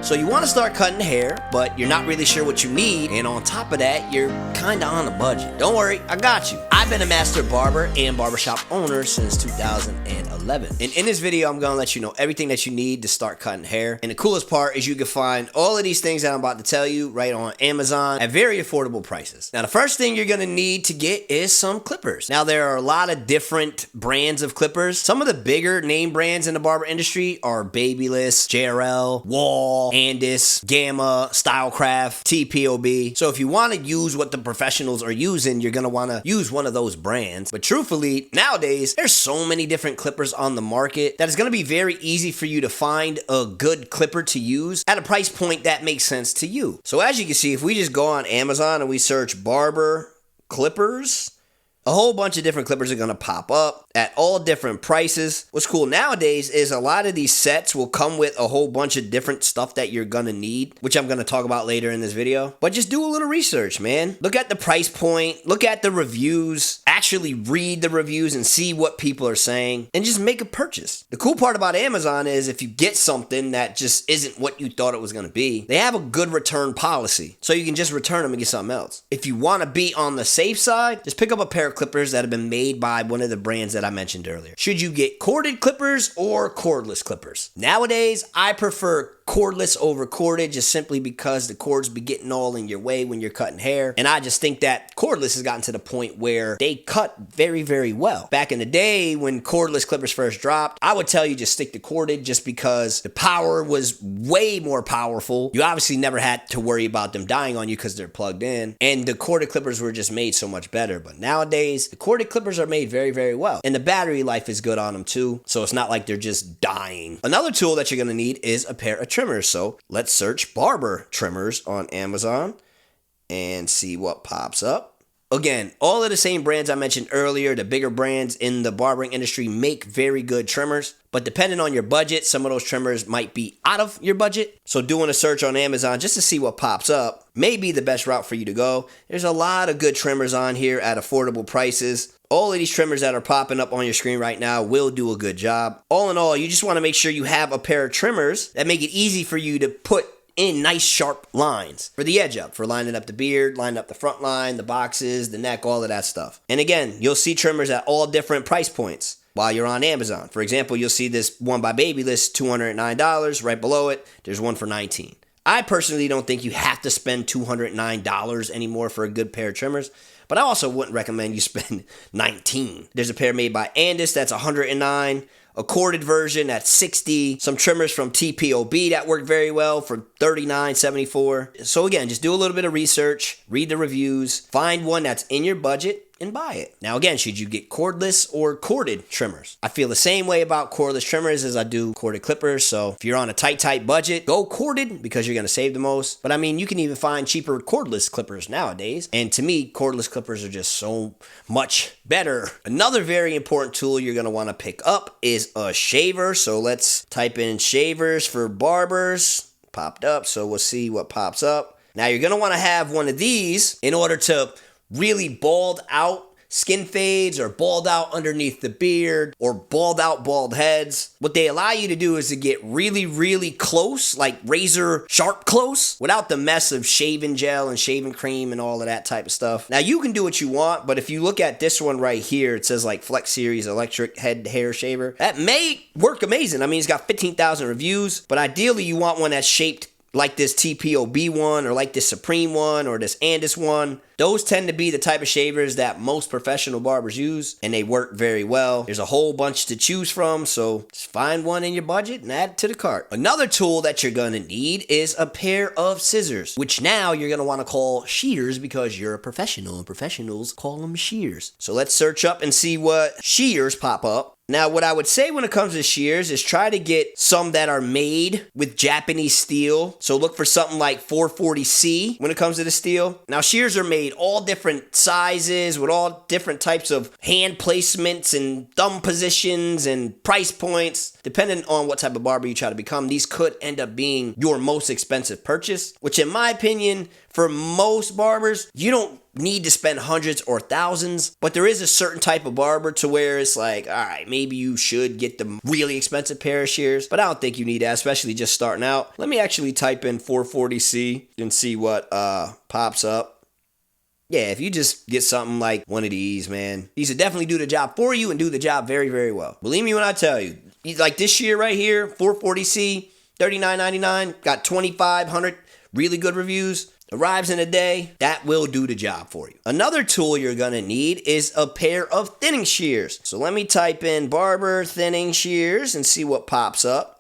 So you want to start cutting hair, but you're not really sure what you need, and on top of that, you're kinda on a budget. Don't worry, I got you. I've been a master barber and barbershop owner since 2011. And in this video, I'm gonna let you know everything that you need to start cutting hair. And the coolest part is you can find all of these things that I'm about to tell you right on Amazon at very affordable prices. Now, the first thing you're gonna need to get is some clippers. Now, there are a lot of different brands of clippers. Some of the bigger name brands in the barber industry are Babyliss, JRL, Wall, Andis, Gamma, Stylecraft, TPOB. So if you want to use what the professionals are using, you're going to want to use one of those brands. But truthfully, nowadays, there's so many different clippers on the market that it's going to be very easy for you to find a good clipper to use at a price point that makes sense to you. So as you can see, if we just go on Amazon and we search Barber clippers, a whole bunch of different clippers are going to pop up at all different prices. What's cool nowadays is a lot of these sets will come with a whole bunch of different stuff that you're going to need, which I'm going to talk about later in this video. But just do a little research, man. Look at the price point, look at the reviews, actually read the reviews and see what people are saying, and just make a purchase. The cool part about Amazon is if you get something that just isn't what you thought it was going to be, they have a good return policy. So you can just return them and get something else. If you want to be on the safe side, just pick up a pair of clippers that have been made by one of the brands that I mentioned earlier. Should you get corded clippers or cordless clippers? Nowadays, I prefer cordless over corded just simply because the cords be getting all in your way when you're cutting hair. And I just think that cordless has gotten to the point where they cut very, very well. Back in the day when cordless clippers first dropped, I would tell you just stick to corded just because the power was way more powerful. You obviously never had to worry about them dying on you because they're plugged in. And the corded clippers were just made so much better. But nowadays, the corded clippers are made very, very well. And the battery life is good on them too. So it's not like they're just dying. Another tool that you're going to need is a pair of trimmers. So let's search Barber trimmers on Amazon and see what pops up. Again, all of the same brands I mentioned earlier, the bigger brands in the barbering industry make very good trimmers. But depending on your budget, some of those trimmers might be out of your budget. So doing a search on Amazon just to see what pops up may be the best route for you to go. There's a lot of good trimmers on here at affordable prices. All of these trimmers that are popping up on your screen right now will do a good job. All in all, you just want to make sure you have a pair of trimmers that make it easy for you to put in nice sharp lines for the edge up, for lining up the beard, lining up the front line, the boxes, the neck, all of that stuff. And again, you'll see trimmers at all different price points while you're on Amazon. For example, you'll see this one by Babyliss, $209. Right below it, there's one for $19. I personally don't think you have to spend $209 anymore for a good pair of trimmers, but I also wouldn't recommend you spend $19. There's a pair made by Andis that's $109. A corded version that's $60. Some trimmers from TPOB that work very well for $39.74. So again, just do a little bit of research, read the reviews, find one that's in your budget, and buy it. Now again, should you get cordless or corded trimmers? I feel the same way about cordless trimmers as I do corded clippers. So if you're on a tight budget, go corded because you're gonna save the most. But I mean, you can even find cheaper cordless clippers nowadays. And to me, cordless clippers are just so much better. Another very important tool you're gonna wanna pick up is a shaver. So let's type in shavers for barbers. Popped up, so we'll see what pops up. Now you're gonna wanna have one of these in order to really bald out skin fades or bald out underneath the beard or bald out bald heads. What they allow you to do is to get really, really close, like razor sharp close, without the mess of shaving gel and shaving cream and all of that type of stuff. Now you can do what you want, but if you look at this one right here, it says like Flex Series electric head hair shaver. That may work amazing. I mean, it's got 15,000 reviews, but ideally you want one that's shaped like this TPOB one or like this Supreme one or this Andis one. Those tend to be the type of shavers that most professional barbers use, and they work very well. There's a whole bunch to choose from, so just find one in your budget and add it to the cart. Another tool that you're gonna need is a pair of scissors, which now you're gonna wanna call shears because you're a professional and professionals call them shears. So let's search up and see what shears pop up. Now, what I would say when it comes to shears is try to get some that are made with Japanese steel. So look for something like 440C when it comes to the steel. Now, shears are made all different sizes with all different types of hand placements and thumb positions and price points. Depending on what type of barber you try to become, these could end up being your most expensive purchase, which in my opinion, for most barbers, you don't need to spend hundreds or thousands, but there is a certain type of barber to where it's like, all right, maybe you should get the really expensive pair of shears, but I don't think you need that, especially just starting out. Let me actually type in 440C and see what pops up. Yeah, if you just get something like one of these, man, these will definitely do the job for you and do the job very, very well. Believe me when I tell you, like this shear right here, 440C, $39.99, got 2,500 really good reviews. Arrives in a day, that will do the job for you. Another tool you're gonna need is a pair of thinning shears. So let me type in Barber thinning shears and see what pops up.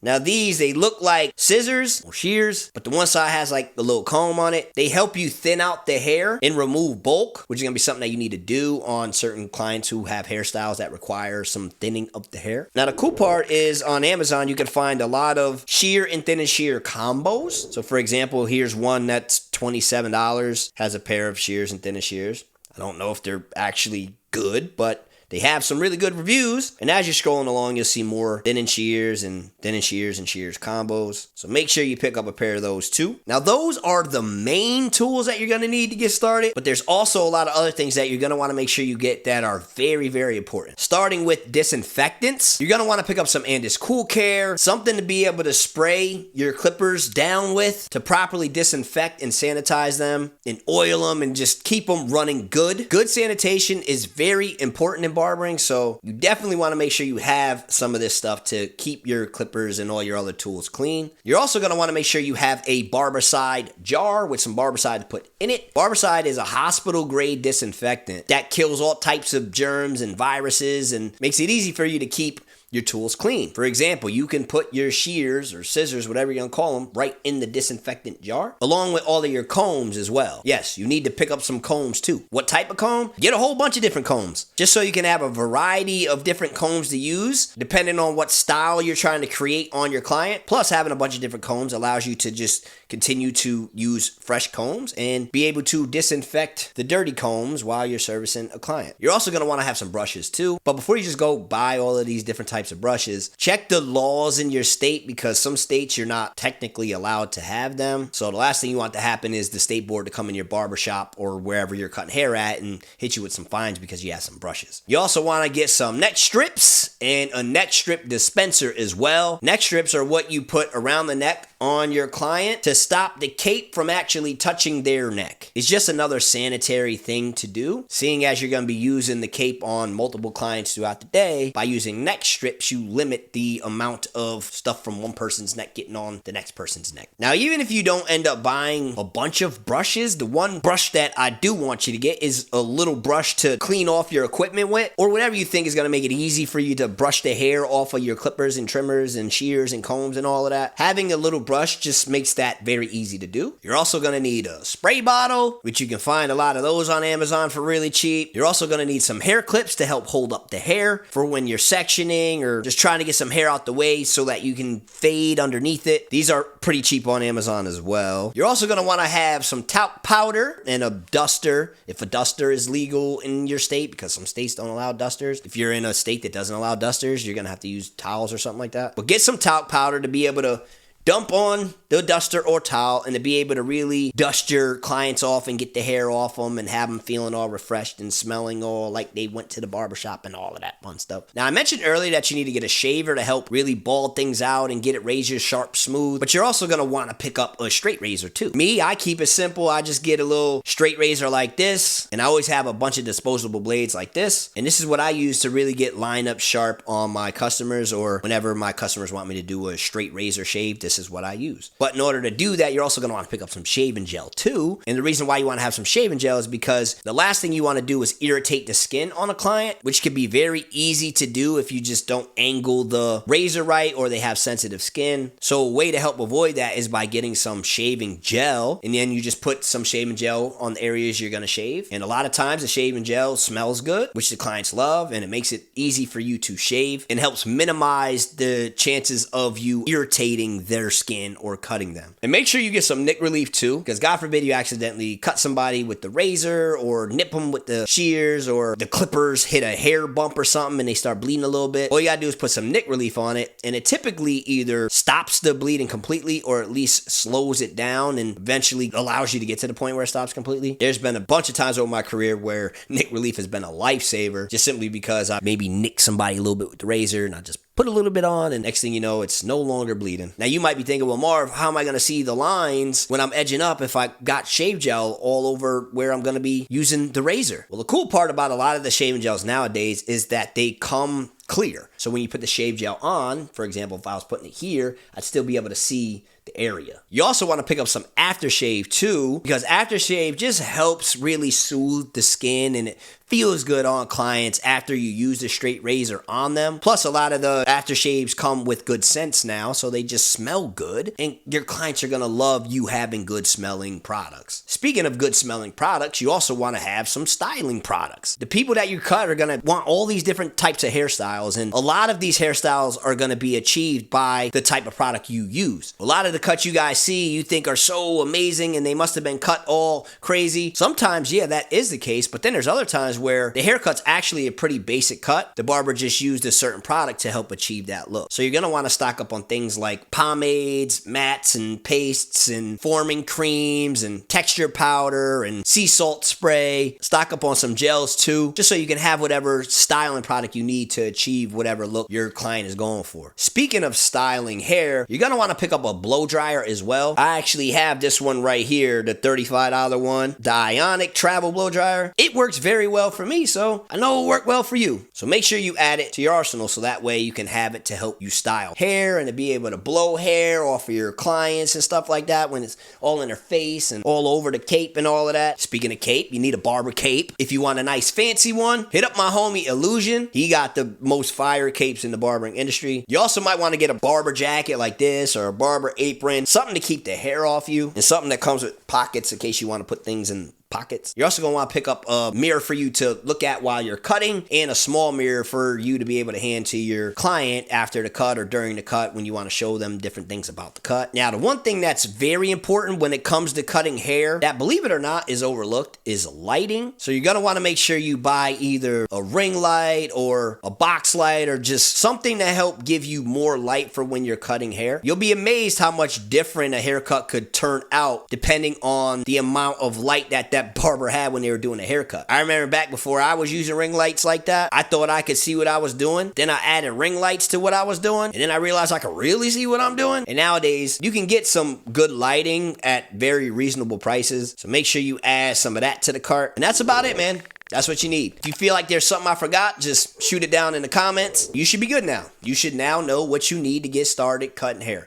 Now these, they look like scissors or shears, but the one side has like the little comb on it. They help you thin out the hair and remove bulk, which is gonna be something that you need to do on certain clients who have hairstyles that require some thinning of the hair. Now the cool part is on Amazon, you can find a lot of shear and thin and shear combos. So for example, here's one that's $27, has a pair of shears and thin and shears. I don't know if they're actually good, but they have some really good reviews, and as you're scrolling along, you'll see more thin and shears and shears combos. So make sure you pick up a pair of those too. Now, those are the main tools that you're going to need to get started, but there's also a lot of other things that you're going to want to make sure you get that are very, very important. Starting with disinfectants, you're going to want to pick up some Andis Cool Care, something to be able to spray your clippers down with to properly disinfect and sanitize them and oil them and just keep them running good. Good sanitation is very important in barbering, so you definitely want to make sure you have some of this stuff to keep your clippers and all your other tools clean. You're also going to want to make sure you have a Barberside jar with some Barberside to put in it. Barberside is a hospital grade disinfectant that kills all types of germs and viruses and makes it easy for you to keep your tools clean. For example, you can put your shears or scissors, whatever you're gonna call them, right in the disinfectant jar, along with all of your combs as well. Yes, you need to pick up some combs too. What type of comb? Get a whole bunch of different combs, just so you can have a variety of different combs to use, depending on what style you're trying to create on your client. Plus, having a bunch of different combs allows you to just continue to use fresh combs and be able to disinfect the dirty combs while you're servicing a client. You're also gonna wanna have some brushes too, but before you just go buy all of these different types of brushes, check the laws in your state, because some states you're not technically allowed to have them. So the last thing you want to happen is the state board to come in your barber shop or wherever you're cutting hair at and hit you with some fines because you have some brushes. You also want to get some neck strips and a neck strip dispenser as well. Neck strips are what you put around the neck on your client to stop the cape from actually touching their neck. It's just another sanitary thing to do, seeing as you're going to be using the cape on multiple clients throughout the day. By using neck strips, you limit the amount of stuff from one person's neck getting on the next person's neck. Now, even if you don't end up buying a bunch of brushes, the one brush that I do want you to get is a little brush to clean off your equipment with, or whatever you think is going to make it easy for you to brush the hair off of your clippers and trimmers and shears and combs and all of that. Having a little brush just makes that very easy to do. You're also going to need a spray bottle, which you can find a lot of those on Amazon for really cheap. You're also going to need some hair clips to help hold up the hair for when you're sectioning or just trying to get some hair out the way so that you can fade underneath it. These are pretty cheap on Amazon as well. You're also going to want to have some talc powder and a duster, if a duster is legal in your state, because some states don't allow dusters. If you're in a state that doesn't allow dusters, you're going to have to use towels or something like that. But get some talc powder to be able to dump on the duster or towel and to be able to really dust your clients off and get the hair off them and have them feeling all refreshed and smelling all like they went to the barbershop and all of that fun stuff. Now, I mentioned earlier that you need to get a shaver to help really bald things out and get it razor sharp smooth, but you're also going to want to pick up a straight razor too. Me, I keep it simple. I just get a little straight razor like this, and I always have a bunch of disposable blades like this, and this is what I use to really get line up sharp on my customers, or whenever my customers want me to do a straight razor shave, this is what I use. But in order to do that, you're also going to want to pick up some shaving gel too. And the reason why you want to have some shaving gel is because the last thing you want to do is irritate the skin on a client, which can be very easy to do if you just don't angle the razor right or they have sensitive skin. So a way to help avoid that is by getting some shaving gel, and then you just put some shaving gel on the areas you're going to shave. And a lot of times the shaving gel smells good, which the clients love, and it makes it easy for you to shave and helps minimize the chances of you irritating their their skin or cutting them. And make sure you get some nick relief too, because God forbid you accidentally cut somebody with the razor or nip them with the shears, or the clippers hit a hair bump or something and they start bleeding a little bit. All you gotta do is put some nick relief on it, and it typically either stops the bleeding completely or at least slows it down and eventually allows you to get to the point where it stops completely. There's been a bunch of times over my career where nick relief has been a lifesaver, just simply because I maybe nicked somebody a little bit with the razor and I just put a little bit on, and next thing you know, it's no longer bleeding. Now you might be thinking, well, Marv, how am I gonna see the lines when I'm edging up if I got shave gel all over where I'm gonna be using the razor? Well, the cool part about a lot of the shaving gels nowadays is that they come clear. So when you put the shave gel on, for example, if I was putting it here, I'd still be able to see the area. You also want to pick up some aftershave too, because aftershave just helps really soothe the skin, and it feels good on clients after you use the straight razor on them. Plus, a lot of the aftershaves come with good scents now, so they just smell good, and your clients are gonna love you having good smelling products. Speaking of good smelling products, you also want to have some styling products. The people that you cut are gonna want all these different types of hairstyles, and a lot of these hairstyles are gonna be achieved by the type of product you use. A lot of the cuts you guys see you think are so amazing and they must have been cut all crazy. Sometimes, yeah, that is the case, but then there's other times where the haircut's actually a pretty basic cut. The barber just used a certain product to help achieve that look. So you're gonna want to stock up on things like pomades, mats and pastes, and forming creams, and texture powder, and sea salt spray. Stock up on some gels too, just so you can have whatever styling product you need to achieve whatever look your client is going for. Speaking of styling hair, you're gonna want to pick up a blow dryer as well. I actually have this one right here, the $35 one, the Ionic travel blow dryer. It works very well for me, so I know it'll work well for you. So make sure you add it to your arsenal so that way you can have it to help you style hair and to be able to blow hair off of your clients and stuff like that when it's all in their face and all over the cape and all of that. Speaking of cape, you need a barber cape. If you want a nice fancy one, hit up my homie Illusion. He got the most fire capes in the barbering industry. You also might want to get a barber jacket like this, or a barber apron, something to keep the hair off you, and something that comes with pockets in case you want to put things in pockets. You're also going to want to pick up a mirror for you to look at while you're cutting, and a small mirror for you to be able to hand to your client after the cut or during the cut when you want to show them different things about the cut. Now, the one thing that's very important when it comes to cutting hair that, believe it or not, is overlooked is lighting. So you're going to want to make sure you buy either a ring light or a box light, or just something to help give you more light for when you're cutting hair. You'll be amazed how much different a haircut could turn out depending on the amount of light that barber had when they were doing a haircut. I remember back before I was using ring lights like that, I thought I could see what I was doing. Then I added ring lights to what I was doing, and then I realized I could really see what I'm doing. And nowadays, you can get some good lighting at very reasonable prices. So make sure you add some of that to the cart. And that's about it, man. That's what you need. If you feel like there's something I forgot, just shoot it down in the comments. You should be good now. You should now know what you need to get started cutting hair.